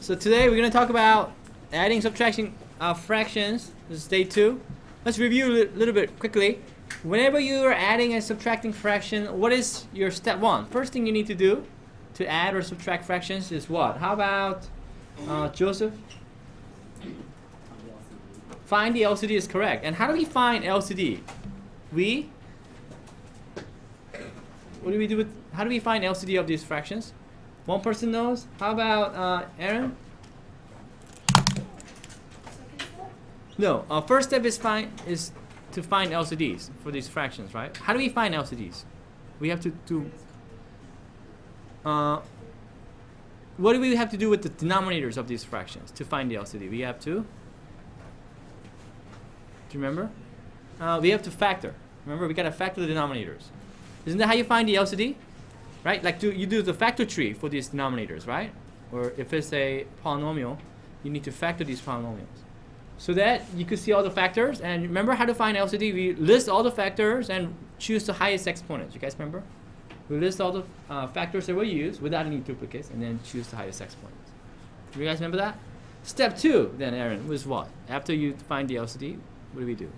So today we're going to talk about adding, subtracting fractions. This is day 2. Let's review a little bit quickly. Whenever you are adding and subtracting fraction, what is your step 1? First thing you need to do to add or subtract fractions is what? How about Joseph? Find the LCD is correct. And how do we find LCD? What do we do with, how do we find LCD of these fractions? One person knows. How about Aaron? No. First step is to find LCDs for these fractions, right? How do we find LCDs? We have to do. What do we have to do with the denominators of these fractions to find the LCD? We have to. Do you remember? We have to factor. Remember, we gotta factor the denominators. Isn't that how you find the LCD? Right? Like you do the factor tree for these denominators, right? Or if it's a polynomial, you need to factor these polynomials. So that you could see all the factors. And remember how to find LCD? We list all the factors and choose the highest exponent. You guys remember? We list all the factors that we use without any duplicates and then choose the highest exponent. Do you guys remember that? Step 2 then, Aaron, was what? After you find the LCD, what do we do? Do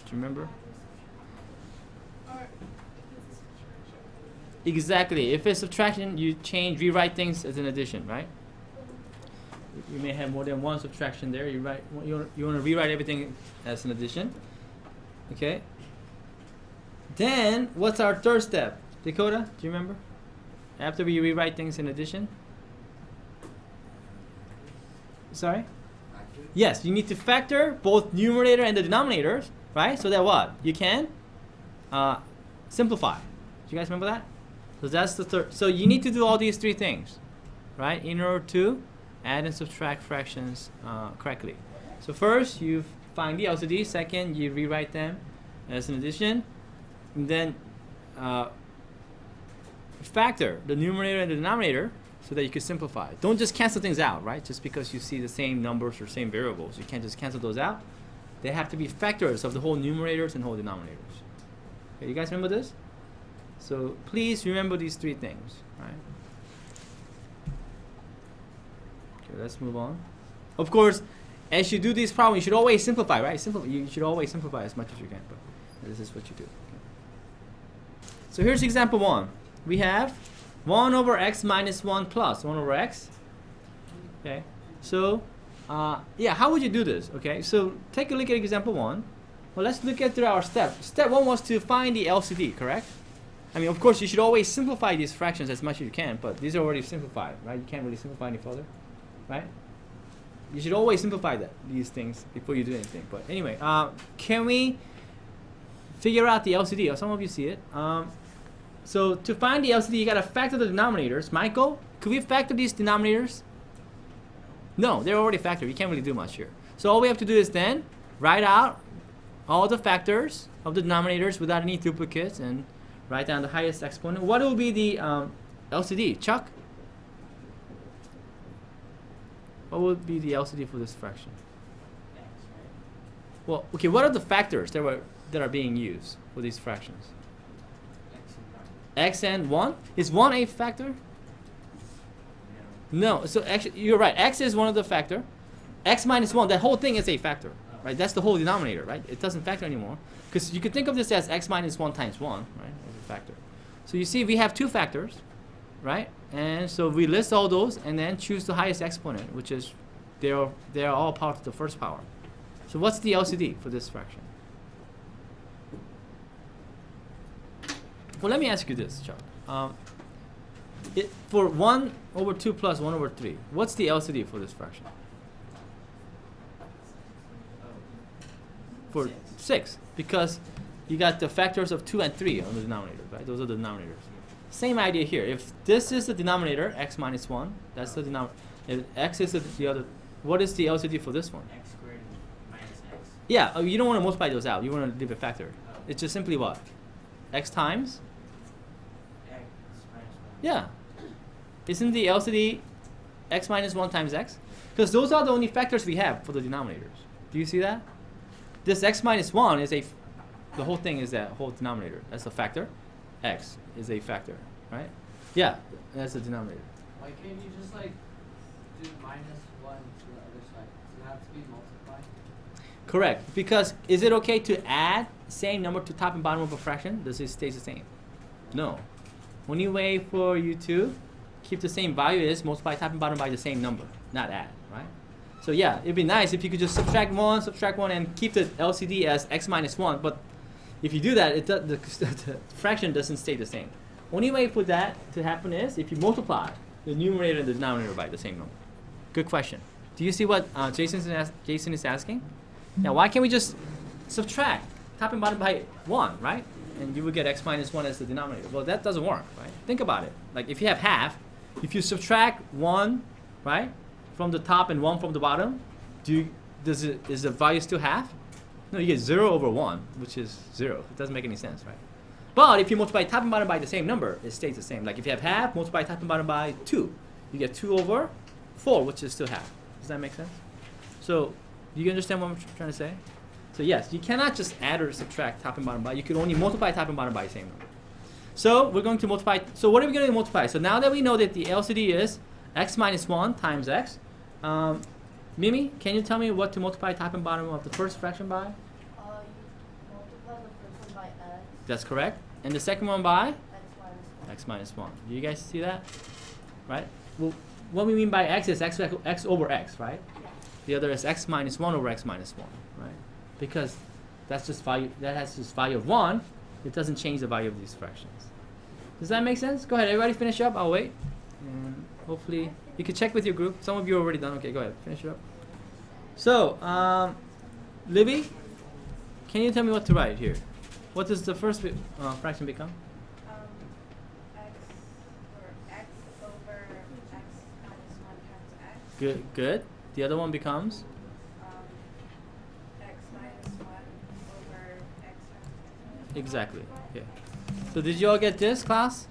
you remember? Exactly. If it's subtraction, you rewrite things as an addition, right? You may have more than one subtraction there. You want to rewrite everything as an addition. Okay. Then what's our third step? Dakota, do you remember? After we rewrite things in addition. Sorry? Factor. Yes, you need to factor both numerator and the denominators, right? So that what? You can simplify. Do you guys remember that? So that's the third. So you need to do all these 3 things, right, in order to add and subtract fractions correctly. So first, you find the LCD. Second, you rewrite them as an addition. And then factor the numerator and the denominator so that you can simplify. Don't just cancel things out, right? Just because you see the same numbers or same variables. You can't just cancel those out. They have to be factors of the whole numerators and whole denominators. Okay, you guys remember this? So please remember these 3 things, right? Okay, let's move on. Of course, as you do these problems, you should always simplify, right? You should always simplify as much as you can, but this is what you do. Okay. So here's example 1. We have 1 over x minus 1 plus 1 over x. Okay. So, yeah, how would you do this? Okay. So take a look at example 1. Well, let's look at our steps. Step 1 was to find the LCD, correct? I mean, of course, you should always simplify these fractions as much as you can, but these are already simplified, right? You can't really simplify any further, right? You should always simplify these things before you do anything. But anyway, can we figure out the LCD? Or some of you see it. So to find the LCD, you got to factor the denominators. Michael, could we factor these denominators? No, they're already factored. You can't really do much here. So all we have to do is then write out all the factors of the denominators without any duplicates and write down the highest exponent. What will be the LCD? Chuck? What would be the LCD for this fraction? X, right? Well, okay, what are the factors that are being used for these fractions? X and 1? Is 1 a factor? No. So actually, you're right. X is one of the factor. X minus 1, that whole thing is a factor. Right? That's the whole denominator, right? It doesn't factor anymore. Because you could think of this as x minus 1 times 1, right? As a factor. So you see we have 2 factors, right? And so we list all those and then choose the highest exponent, which is they are all part of the first power. So what's the LCD for this fraction? Well, let me ask you this, Chuck. For 1 over 2 plus 1 over 3, what's the LCD for this fraction? For 6, because you got the factors of 2 and 3 on the denominator, right? Those are the denominators. Same idea here. If this is the denominator, x minus 1, that's the denominator. If x is the other, what is the LCD for this one? X squared minus x. Yeah, you don't want to multiply those out. You want to leave a factor. Oh. It's just simply what? X times? X minus 1. Yeah. Isn't the LCD x minus 1 times x? Because those are the only factors we have for the denominators. Do you see that? This x minus 1 is the whole thing is that whole denominator. That's a factor. X is a factor, right? Yeah, that's the denominator. Why can't you just like do minus 1 to the other side? Does it have to be multiplied? Correct. Because is it okay to add same number to top and bottom of a fraction? Does it stay the same? No. Only way for you to keep the same value is multiply top and bottom by the same number, not add, right? So yeah, it'd be nice if you could just subtract 1, and keep the LCD as x minus 1, but if you do that, the fraction doesn't stay the same. Only way for that to happen is if you multiply the numerator and the denominator by the same number. Good question. Do you see what Jason is asking? Now, why can't we just subtract top and bottom by 1, right? And you would get x minus 1 as the denominator. Well, that doesn't work, right? Think about it. Like if you have half, if you subtract 1, right, from the top and 1 from the bottom, is the value still half? No, you get 0 over 1, which is 0. It doesn't make any sense, right? But if you multiply top and bottom by the same number, it stays the same. Like if you have half, multiply top and bottom by 2. You get 2 over 4, which is still half. Does that make sense? So, do you understand what I'm trying to say? So yes, you cannot just add or subtract top and bottom by. You can only multiply top and bottom by the same number. So we're going to multiply. So what are we going to multiply? So now that we know that the LCD is x minus 1 times x, Mimi, can you tell me what to multiply top and bottom of the first fraction by? You multiply the first one by x. That's correct. And the second one by? X minus 1. X minus 1. Do you guys see that? Right? Well, what we mean by x is x over x, right? Yeah. The other is x minus 1 over x minus 1, right? Because that's just value, that has just value of 1. It doesn't change the value of these fractions. Does that make sense? Go ahead, everybody finish up. I'll wait. And hopefully, you can check with your group. Some of you are already done. Okay, go ahead, finish it up. So, Libby, can you tell me what to write here? What does the first fraction become? X over x minus 1 times x. Good, good. The other one becomes? X minus 1 over x times x. Exactly. Yeah. So did you all get this, class?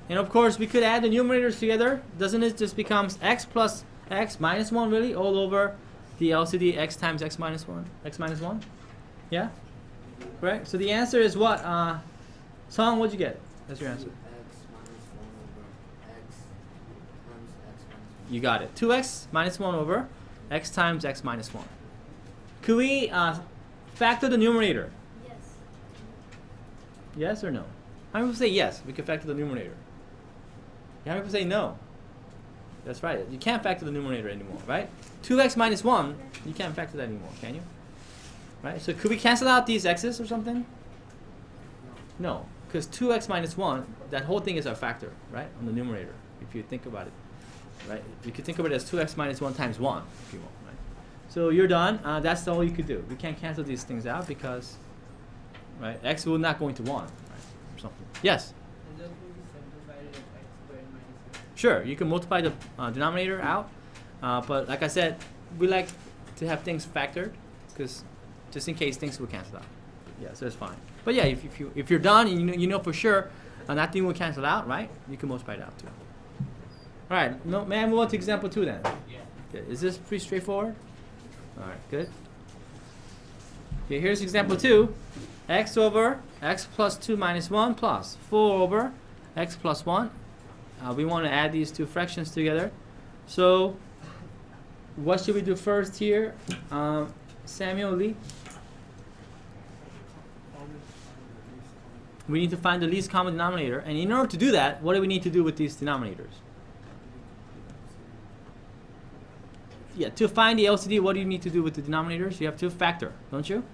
And of course, we could add the numerators together. Doesn't it just becomes x plus x minus 1 really all over the LCD x times x minus 1? X minus 1? Yeah? Correct? So the answer is what? Song, what'd you get? That's your answer. X minus 1 over x times x minus 1. You got it. 2x minus 1 over x times x minus 1. Could we factor the numerator? Yes. Yes or no? How many people say yes, we can factor the numerator? How many people say no? That's right. You can't factor the numerator anymore, right? 2x minus 1, you can't factor that anymore, can you? Right? So could we cancel out these x's or something? No, because 2x minus 1, that whole thing is our factor, right, on the numerator, if you think about it. Right? You could think of it as 2x minus 1 times 1, if you want, right? So you're done. That's all you could do. We can't cancel these things out because, right, x will not go into 1, right, or something. Yes? And then can we simplify it as x squared minus 1? Sure, you can multiply the denominator out, but like I said, we like to have things factored, because just in case things will cancel out. Yeah, so it's fine. But yeah, if you're done and you know for sure nothing will cancel out, right? You can multiply it out too. All right, no, may I move on to example 2 then? Yeah. Okay, is this pretty straightforward? All right, good. Okay, here's example 2. X over x plus 2 minus 1 plus 4 over x plus 1. We want to add these two fractions together. So what should we do first here? Samuel Lee? We need to find the least common denominator. And in order to do that, what do we need to do with these denominators? Yeah, to find the LCD, what do you need to do with the denominators? You have to factor, don't you?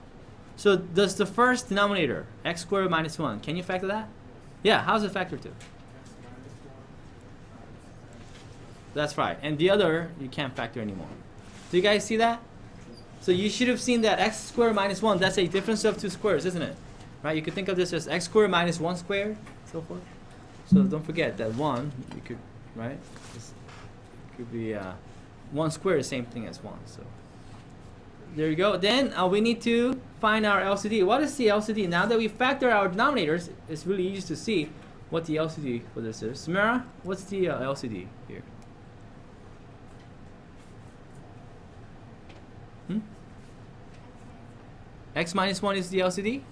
So does the first denominator, x squared minus 1, can you factor that? Yeah, how's it factored to? That's right. And the other, you can't factor anymore. Do you guys see that? So you should have seen that x squared minus 1, that's a difference of two squares, isn't it? Right? You could think of this as x squared minus 1 squared, so forth. So don't forget that 1, you could, right? This could be 1 squared is the same thing as 1. So there you go. Then we need to find our LCD. What is the LCD? Now that we factor our denominators, it's really easy to see what the LCD for this is. Samara, what's the LCD here? X minus 1 is the LCD?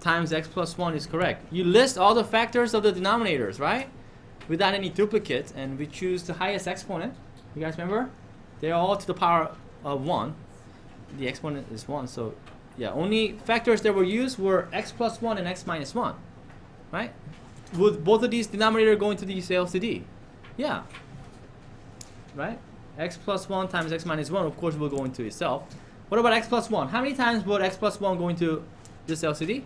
times x plus 1 is correct. You list all the factors of the denominators, right? Without any duplicates, and we choose the highest exponent. You guys remember? They're all to the power of 1. The exponent is 1, so yeah, only factors that were used were x plus 1 and x minus 1, right? Would both of these denominator go into the LCD? Yeah. Right? X plus 1 times x minus 1, of course, will go into itself. What about x plus 1? How many times would x plus 1 go into this LCD?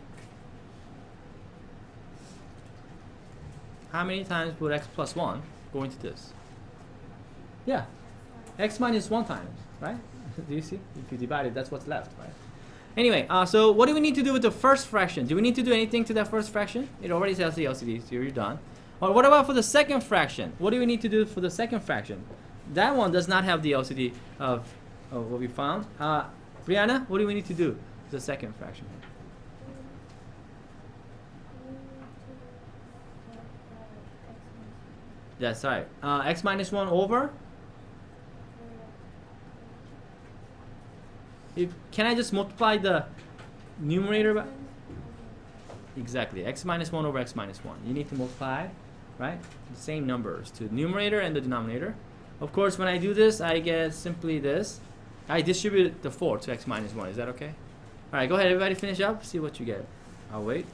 How many times would x plus 1 go into this? Yeah. X minus 1 times, right? Do you see? If you divide it, that's what's left, right? Anyway, so what do we need to do with the first fraction? Do we need to do anything to that first fraction? It already says the LCD, so you're done. Or what about for the second fraction? What do we need to do for the second fraction? That one does not have the LCD of what we found. Brianna, what do we need to do for the second fraction? That's right. X minus 1 over? Can I just multiply the numerator by? Exactly. X minus 1 over x minus 1. You need to multiply, right? The same numbers to the numerator and the denominator. Of course, when I do this, I get simply this. I distribute the 4 to x minus 1. Is that okay? All right, go ahead. Everybody finish up. See what you get. I'll wait.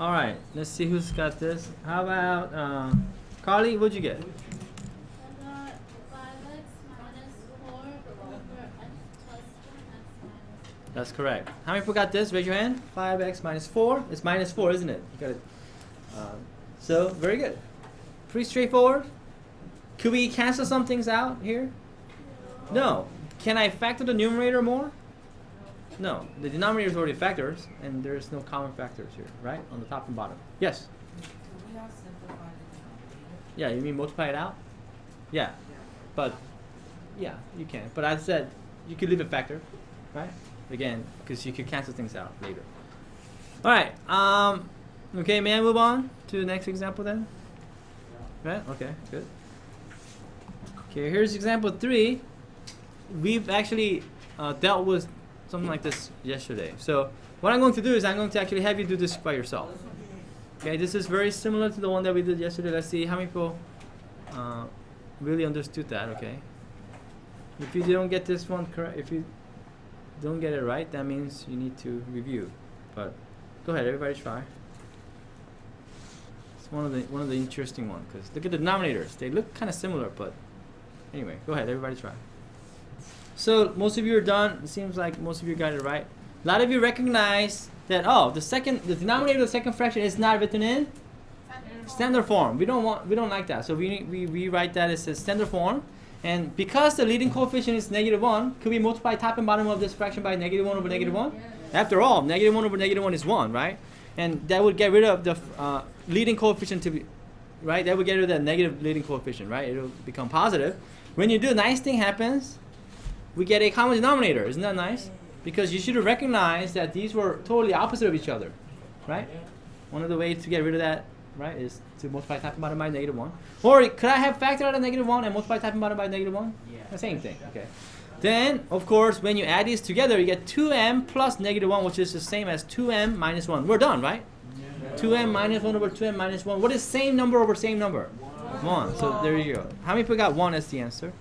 All right. Let's see who's got this. How about Carly? What'd you get? I got 5x minus 4 over x plus 1x minus. That's correct. How many people got this? Raise your hand. 5x minus 4. It's minus 4, isn't it? You got it. So, very good. Pretty straightforward. Could we cancel some things out here? No. Can I factor the numerator more? No. The denominator is already factors, and there's no common factors here, right? On the top and bottom. Yes? Can we not simplify the denominator? Yeah, you mean multiply it out? Yeah. But, yeah, you can. But I said you could leave it factor, right? Again, because you could cancel things out later. All right. Okay, may I move on to the next example then? Right? Okay, good. Okay, here's example 3. We've actually dealt with something like this yesterday. So what I'm going to do is I'm going to actually have you do this by yourself. Okay, this is very similar to the one that we did yesterday. Let's see how many people really understood that, okay? If you don't get this one correct, if you don't get it right, that means you need to review. But go ahead, everybody try. It's one of the interesting ones, because look at the denominators. They look kind of similar, but anyway, go ahead, everybody try. So most of you are done. It seems like most of you got it right. A lot of you recognize that the denominator of the second fraction is not written in standard form. We don't like that. So we rewrite that as a standard form. And because the leading coefficient is -1, could we multiply top and bottom of this fraction by -1 over -1? After all, -1 over -1 is 1, right? And that would get rid of the leading coefficient to be, right? That would get rid of the negative leading coefficient, right? It'll become positive. When you do, a nice thing happens. We get a common denominator. Isn't that nice? Because you should have recognized that these were totally opposite of each other, right? One of the ways to get rid of that, right, is to multiply top and bottom by -1. Or could I have factored out a -1 and multiply top and bottom by -1? Yeah. The same thing, okay. Then, of course, when you add these together, you get 2m plus -1, which is the same as 2m minus 1. We're done, right? Yeah. 2m minus 1 over 2m minus 1. What is same number over same number? 1. So there you go. How many people got 1 as the answer?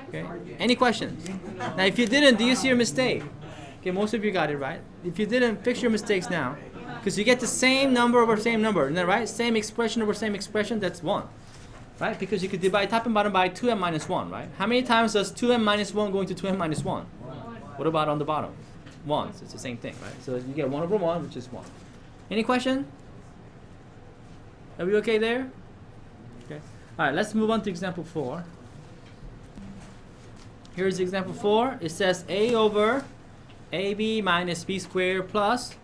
Okay. Any questions? Now, if you didn't, do you see your mistake? Okay, most of you got it right. If you didn't, fix your mistakes now. Because you get the same number over same number. Isn't that right? Same expression over same expression, that's 1. Right? Because you could divide top and bottom by 2m minus 1, right? How many times does 2m minus 1 go into 2m minus 1? What about on the bottom? 1. So it's the same thing, right? So you get 1 over 1, which is 1. Any question? Are we okay there? Okay. All right, let's move on to example 4. Here's example 4. It says a over ab minus b squared plus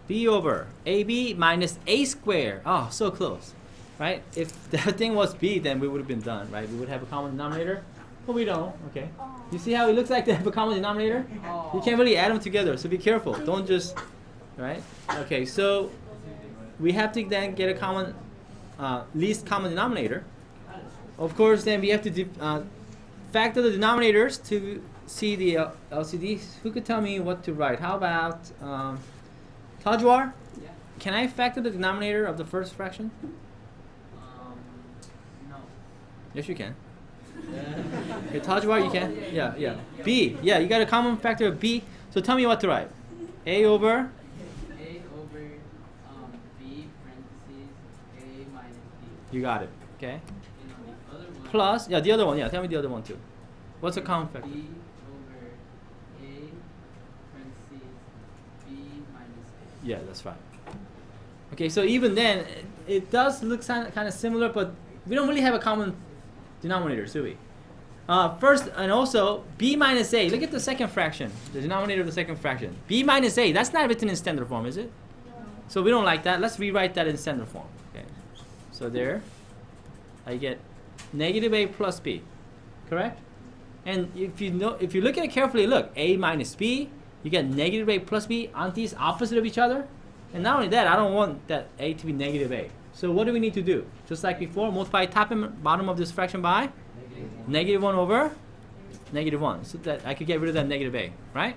b over ab minus a squared. Oh, so close, right? If that thing was b, then we would have been done, right? We would have a common denominator, but we don't. Okay. You see how it looks like they have a common denominator? You can't really add them together, so be careful. Don't just, right? Okay, so we have to then get a common, least common denominator. Of course, then we have to factor the denominators to see the LCD. Who could tell me what to write? How about Tajwar? Yeah. Can I factor the denominator of the first fraction? No. Yes, you can. Okay, Tajwar, you can? Yeah. B. Yeah, you got a common factor of B. So tell me what to write. A over? A over B parentheses A minus B. You got it. Okay. And on the other one. Plus, yeah, the other one. Yeah, tell me the other one too. What's a common factor? B over A parentheses B minus A. Yeah, that's right. Okay, so even then, it does look kind of similar, but we don't really have a common denominator, do we? First, and also, b minus a. Look at the second fraction, the denominator of the second fraction. B minus a, that's not written in standard form, is it? So we don't like that. Let's rewrite that in standard form. Okay. So there, I get negative a plus b, correct? And if you look at it carefully, look, a minus b, you get negative a plus b. Aren't these opposite of each other? And not only that, I don't want that a to be negative a. So what do we need to do? Just like before, multiply top and bottom of this fraction by negative 1 over negative 1. So that I could get rid of that negative a, right?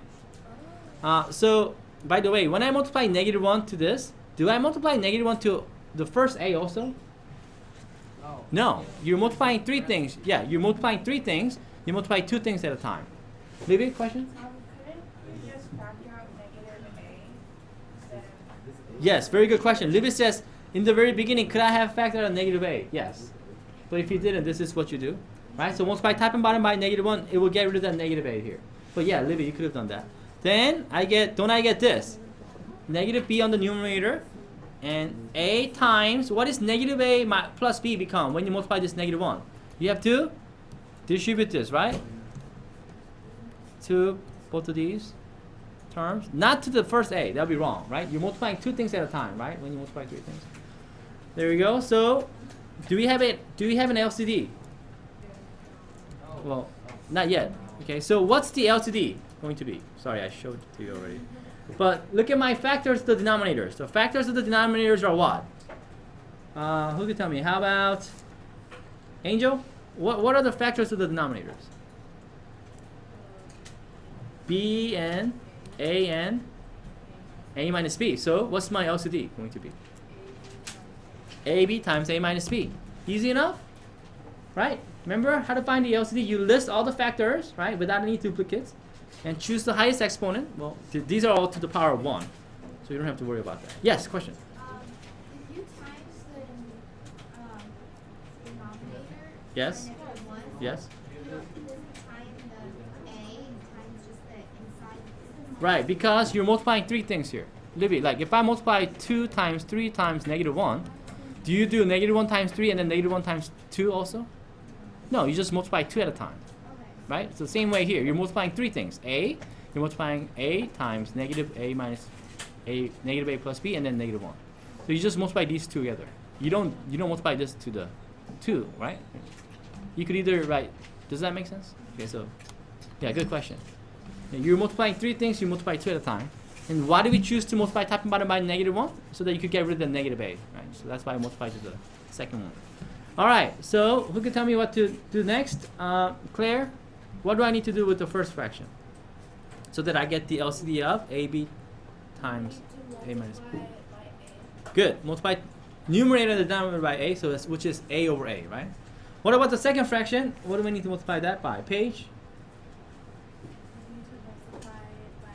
So, by the way, when I multiply negative 1 to this, do I multiply negative 1 to the first a also? No. No. You're multiplying three things. Yeah, you're multiplying three things. You multiply two things at a time. Livy, question? Couldn't we just factor out negative a instead of? Yes, very good question. Livy says, in the very beginning, could I have factored out negative a? Yes. But if you didn't, this is what you do. Right? So multiply top and bottom by negative 1, it will get rid of that negative a here. But yeah, Livy, you could have done that. Then I get this? Negative b on the numerator, and a times, what is negative a plus b become when you multiply this negative 1? You have to distribute this, right? To both of these terms. Not to the first a, that would be wrong, right? You're multiplying two things at a time, right? When you multiply three things. There we go. So, do we have an LCD? Well, not yet. Okay, so what's the LCD going to be? Sorry, I showed it to you already. But look at my factors of the denominators. So factors of the denominators are what? Who can tell me? How about Angel? What are the factors of the denominators? B and A minus B. So what's my LCD going to be? AB times A minus B. Easy enough? Right? Remember how to find the LCD? You list all the factors, right, without any duplicates, and choose the highest exponent. Well, these are all to the power of 1, so you don't have to worry about that. Yes, question? If you times the denominator Yes? by negative 1, Yes? you don't time the a and times just the inside. Right, because you're multiplying three things here. Livy, like if I multiply 2 times 3 times negative 1, do you do negative 1 times 3 and then negative 1 times 2 also? No, you just multiply 2 at a time. Okay. Right? It's the same way here. You're multiplying three things. A, you're multiplying a times negative a minus a, negative a plus b, and then negative 1. So you just multiply these two together. You don't multiply this to the 2, right? You could either write, does that make sense? Okay, so, yeah, good question. You're multiplying three things, you multiply 2 at a time. And why do we choose to multiply top and bottom by negative 1? So that you could get rid of the negative a, right? So that's why I multiply to the second one. All right, so who can tell me what to do next? Claire, what do I need to do with the first fraction? So that I get the LCD of AB times A minus B. Good, multiply numerator and the denominator by A, so that's, which is A over A, right? What about the second fraction? What do we need to multiply that by? Paige? We need to multiply it by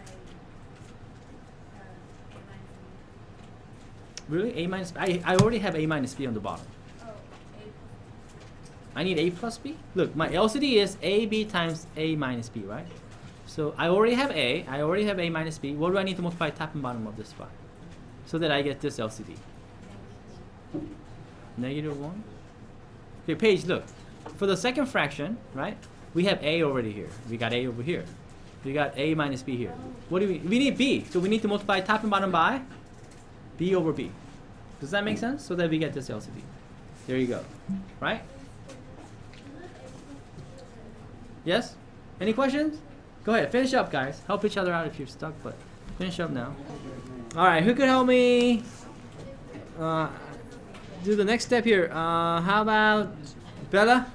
a minus b. Really? A minus B? I already have A minus B on the bottom. Oh, I need A plus B? Look, my LCD is AB times A minus B, right? So I already have A, I already have A minus B. What do I need to multiply top and bottom of this by? So that I get this LCD. Negative 1? Okay, Paige, look. For the second fraction, right, we have A already here. We got A over here. We got A minus B here. What do we need B. So we need to multiply top and bottom by B over B. Does that make sense? So that we get this LCD. There you go. Right? Yes? Any questions? Go ahead, finish up, guys. Help each other out if you're stuck, but finish up now. All right, who could help me do the next step here? How about Bella?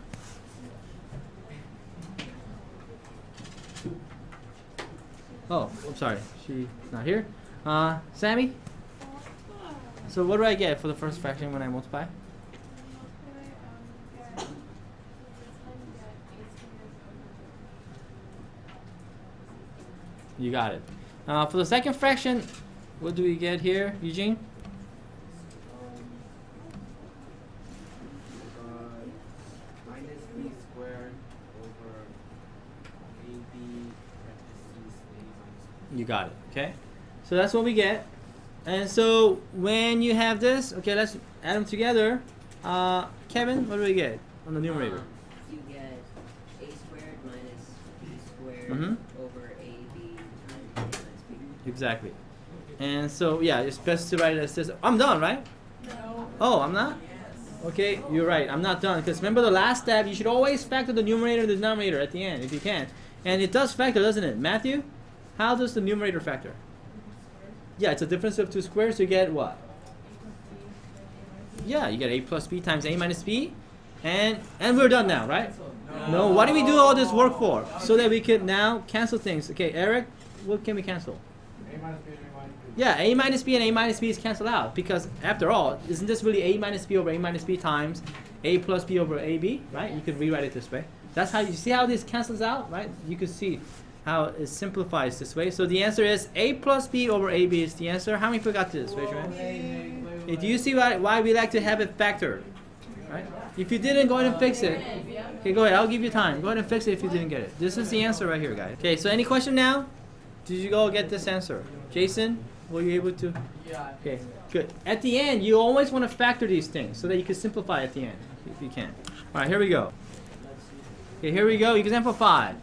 Oh, I'm sorry. She's not here. Sammy? So what do I get for the first fraction when I multiply? You got it. For the second fraction, what do we get here, Eugene? Minus b squared over ab parentheses a minus b. You got it. Okay. So that's what we get. And so when you have this, okay, let's add them together. Kevin, what do we get on the numerator? You get a squared minus b squared Mhm. over ab times a minus b. Exactly. And so yeah, it's best to write it as this. I'm done, right? No. Oh, I'm not? Okay, you're right. I'm not done. Because remember the last step, you should always factor the numerator and the denominator at the end if you can. And it does factor, doesn't it? Matthew, how does the numerator factor? Yeah, it's a difference of two squares. You get what? Yeah, you get a plus b times a minus b. And we're done now, right? No. What do we do all this work for? So that we could now cancel things. Okay, Eric, what can we cancel? A minus b and a minus b. Yeah, a minus b and a minus b is canceled out because after all, isn't this really a minus b over a minus b times a plus b over ab, right? You could rewrite it this way. That's how you see how this cancels out, right? You could see how it simplifies this way. So the answer is a plus b over ab is the answer. How many people got this? Raise your hand. Do you see why we like to have it factored? Right? If you didn't, go ahead and fix it. Okay, go ahead. I'll give you time. Go ahead and fix it if you didn't get it. This is the answer right here, guys. Okay, so any question now? Did you go get this answer? Jason, were you able to? Yeah. Okay, good. At the end, you always want to factor these things so that you can simplify at the end, if you can. All right, here we go. Okay, here we go. Example 5.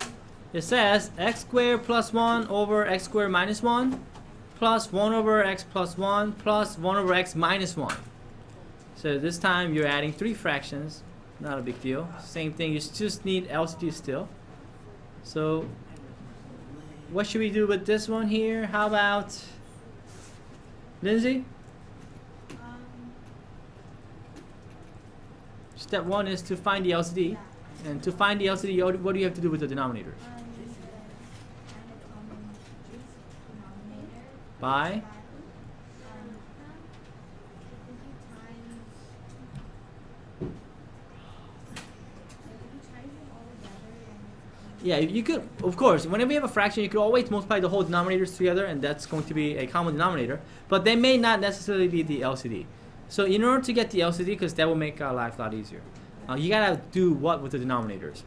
It says x squared plus 1 over x squared minus 1 plus 1 over x plus 1 plus 1 over x minus 1. So this time you're adding 3 fractions. Not a big deal. Same thing. You just need LCD still. So what should we do with this one here? How about Lindsay? Step 1 is to find the LCD. And to find the LCD, what do you have to do with the denominators? By? Yeah, you could, of course, whenever you have a fraction, you could always multiply the whole denominators together, and that's going to be a common denominator. But they may not necessarily be the LCD. So in order to get the LCD, because that will make our life a lot easier, you gotta do what with the denominators?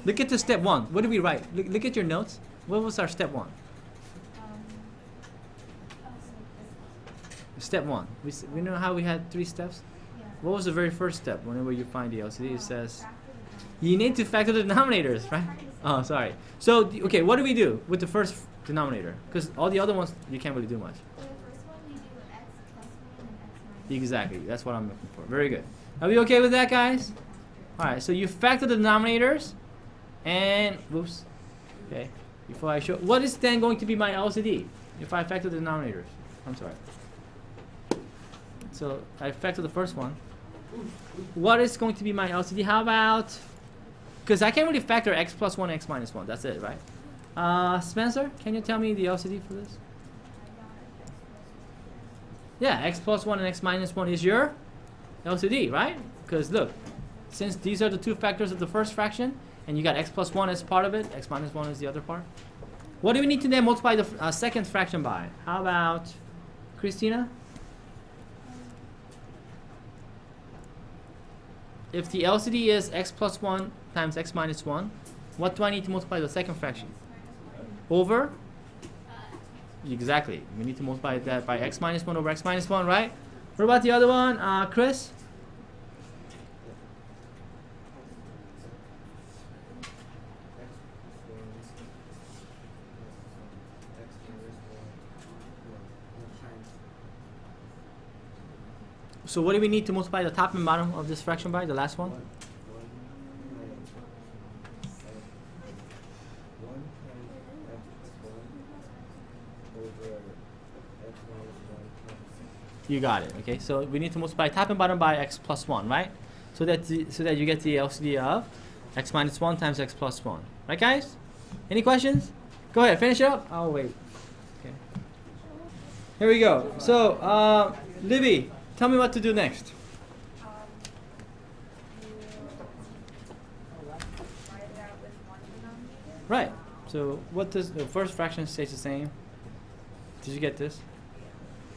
Look at the step 1. What did we write? Look at your notes. What was our step 1? Step 1. We know how we had 3 steps? What was the very first step? Whenever you find the LCD, it says you need to factor the denominators, right? Oh, sorry. So, okay, what do we do with the first denominator? Because all the other ones, you can't really do much. For the first one, we do x plus 1 and x minus 1. Exactly. That's what I'm looking for. Very good. Are we okay with that, guys? All right. So you factor the denominators, and whoops. Okay. Before I show, what is then going to be my LCD if I factor the denominators? I'm sorry. So I factor the first one. What is going to be my LCD? How about? Because I can't really factor x plus 1, x minus 1. That's it, right? Spencer, can you tell me the LCD for this? Yeah, x plus 1 and x minus 1 is your LCD, right? Because look, since these are the 2 factors of the first fraction, and you got x plus 1 as part of it, x minus 1 is the other part. What do we need to then multiply the second fraction by? How about Christina? If the LCD is x plus 1 times x minus 1, what do I need to multiply the second fraction? Over? Exactly. We need to multiply that by x minus 1 over x minus 1, right? What about the other one? Chris? So what do we need to multiply the top and bottom of this fraction by, the last one? You got it, okay? So we need to multiply top and bottom by x plus 1, right? so that you get the LCD of x minus 1 times x plus 1. Right, guys? Any questions? Go ahead, finish it up. I'll wait. Okay. Here we go. So, Libby, tell me what to do next. You write it out with one denominator. Right. So, what does the first fraction stays the same? Did you get this?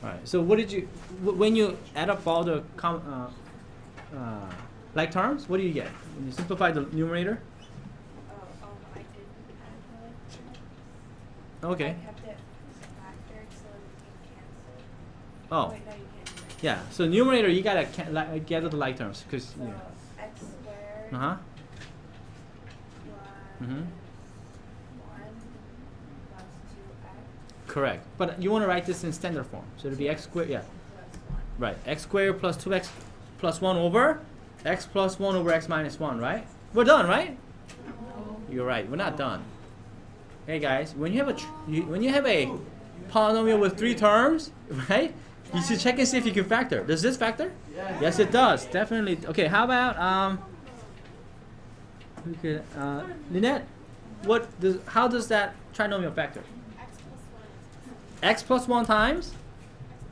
All right. So, what did you when you add up all the like terms? What do you get when you simplify the numerator? I didn't add the Okay. I kept it factored so you can cancel. Oh. Wait, no, you can't do that. Yeah. So numerator, you gotta gather the like terms because So x squared Uh huh. plus Mhm. 1 plus 2x Correct. But you want to write this in standard form. So it'll be x squared. Yeah. plus 1. Right. X squared plus 2x plus 1 over x plus 1 over x minus 1. Right. We're done, right? You're right. We're not done. Hey guys, when you have a polynomial with 3 terms, right? You should check and see if you can factor. Does this factor? Yes, it does. Definitely. Okay. How about Lynette? How does that trinomial factor? X plus 1 times?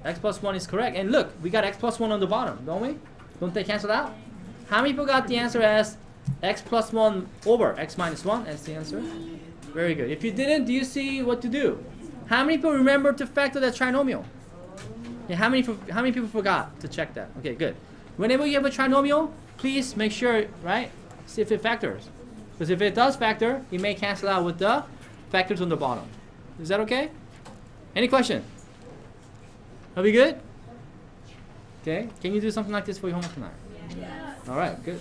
X plus 1 is correct. And look, we got x plus 1 on the bottom, don't we? Don't they cancel out? How many people got the answer as x plus 1 over x minus 1? That's the answer. Very good. If you didn't, do you see what to do? How many people remember to factor that trinomial? Yeah, how many people forgot to check that? Okay, good. Whenever you have a trinomial, please make sure, right? See if it factors. Because if it does factor, it may cancel out with the factors on the bottom. Is that okay? Any question? Are we good? Okay. Can you do something like this for your homework tonight? Yeah. All right. Good.